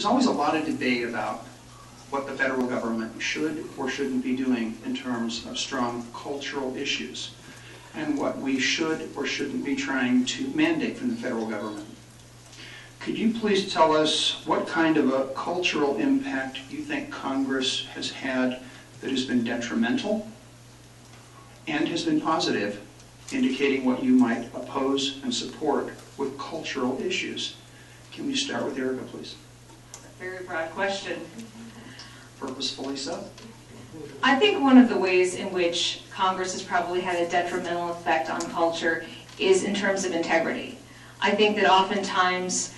There's always a lot of debate about what the federal government should or shouldn't be doing in terms of strong cultural issues, and what we should or shouldn't be trying to mandate from the federal government. Could you please tell us what kind of a cultural impact you think Congress has had that has been detrimental and has been positive, indicating what you might oppose and support with cultural issues? Can we start with Erica, please? Very broad question. Purposefully so. I think one of the ways in which Congress has probably had a detrimental effect on culture is in terms of integrity. I think that oftentimes,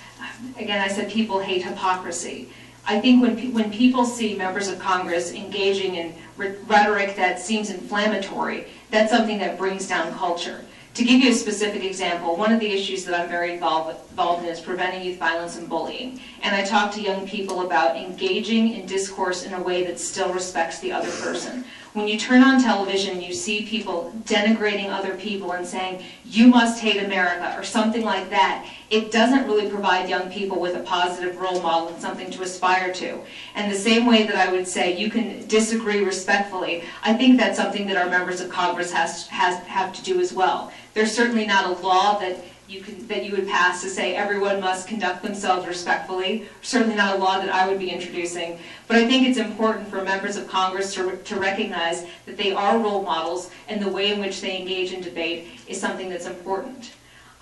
again, I said people hate hypocrisy. I think when people see members of Congress engaging in rhetoric that seems inflammatory, that's something that brings down culture. To give you a specific example, one of the issues that I'm very involved in is preventing youth violence and bullying. And I talk to young people about engaging in discourse in a way that still respects the other person. When you turn on television, you see people denigrating other people and saying, you must hate America, or something like that. It doesn't really provide young people with a positive role model and something to aspire to. And the same way that I would say you can disagree respectfully, I think that's something that our members of Congress have to do as well. There's certainly not a law that you would pass to say everyone must conduct themselves respectfully. Certainly not a law that I would be introducing. But I think it's important for members of Congress to recognize that they are role models, and the way in which they engage in debate is something that's important.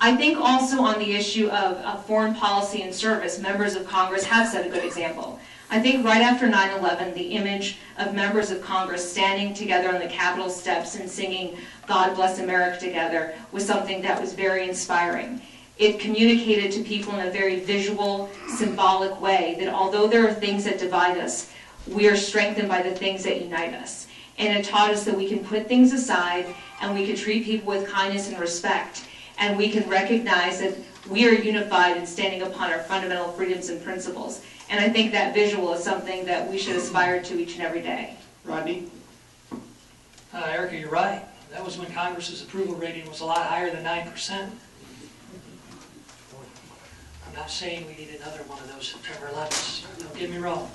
I think also on the issue of foreign policy and service, members of Congress have set a good example. I think right after 9/11, the image of members of Congress standing together on the Capitol steps and singing "God Bless America" together was something that was very inspiring. It communicated to people in a very visual, symbolic way that although there are things that divide us, we are strengthened by the things that unite us. And it taught us that we can put things aside and we can treat people with kindness and respect, and we can recognize that we are unified in standing upon our fundamental freedoms and principles. And I think that visual is something that we should aspire to each and every day. Rodney? Erica, you're right. That was when Congress's approval rating was a lot higher than 9%. I'm not saying we need another one of those September 11s. Don't get me wrong.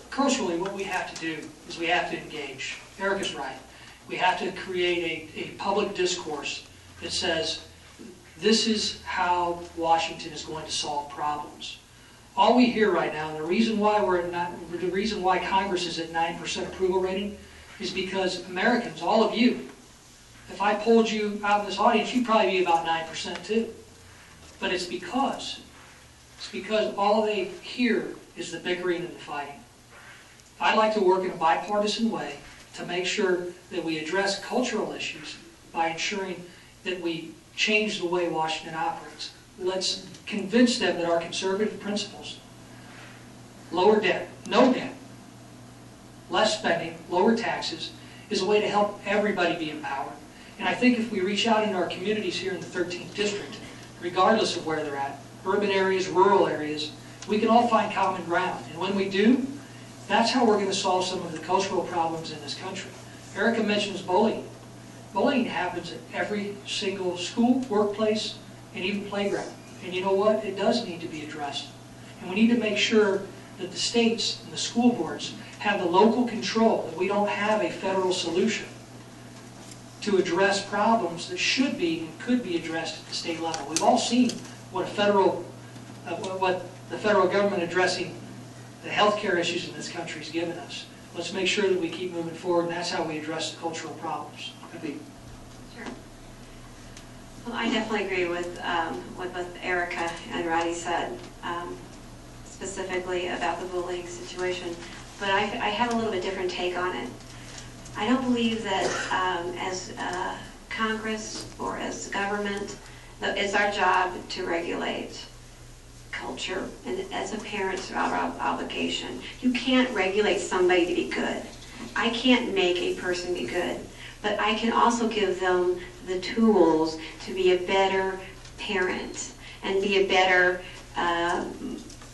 Crucially, what we have to do is we have to engage. Erica's right. We have to create a public discourse that says, this is how Washington is going to solve problems. All we hear right now, and the reason why Congress is at 9% approval rating, is because Americans, all of you, if I polled you out in this audience, you'd probably be about 9% too. But it's because all they hear is the bickering and the fighting. I'd like to work in a bipartisan way to make sure that we address cultural issues by ensuring that we change the way Washington operates. Let's convince them that our conservative principles, lower debt, no debt, less spending, lower taxes, is a way to help everybody be empowered. And I think if we reach out into our communities here in the 13th District, regardless of where they're at, urban areas, rural areas, we can all find common ground. And when we do, that's how we're going to solve some of the cultural problems in this country. Erica mentions bullying. Bullying happens at every single school, workplace, and even playground. And you know what? It does need to be addressed. And we need to make sure that the states and the school boards have the local control, that we don't have a federal solution to address problems that should be and could be addressed at the state level. We've all seen what the federal government addressing the healthcare issues in this country has given us. Let's make sure that we keep moving forward, and that's how we address the cultural problems. Sure. Well, I definitely agree with what both Erica and Rodney said, specifically about the bullying situation. But I have a little bit different take on it. I don't believe that as Congress or as government, that it's our job to regulate culture, and as a parent, it's our obligation. You can't regulate somebody to be good. I can't make a person be good, but I can also give them the tools to be a better parent and be a better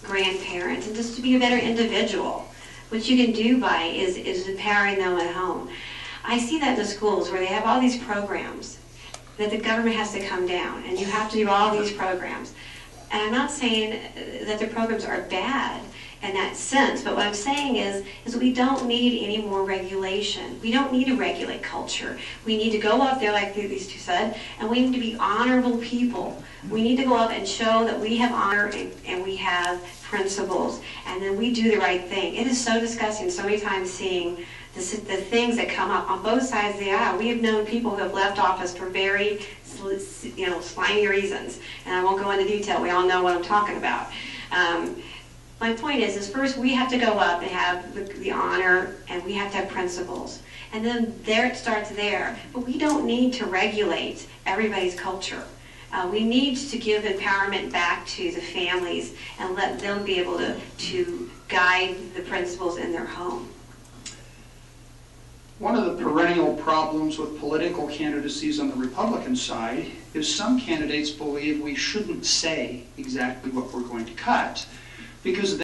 grandparent and just to be a better individual. What you can do by is empowering them at home. I see that in the schools where they have all these programs that the government has to come down, and you have to do all these programs. And I'm not saying that the programs are bad in that sense, but what I'm saying is we don't need any more regulation. We don't need to regulate culture. We need to go up there, like these two said, and we need to be honorable people. We need to go up and show that we have honor and we have principles, and then we do the right thing. It is so disgusting so many times seeing the things that come up on both sides of the aisle. We have known people who have left office for very slimy reasons, and I won't go into detail. We all know what I'm talking about. My point is first we have to go up and have the honor, and we have to have principles. And then there it starts there. But we don't need to regulate everybody's culture. We need to give empowerment back to the families and let them be able to guide the principles in their home. One of the perennial problems with political candidacies on the Republican side is some candidates believe we shouldn't say exactly what we're going to cut, because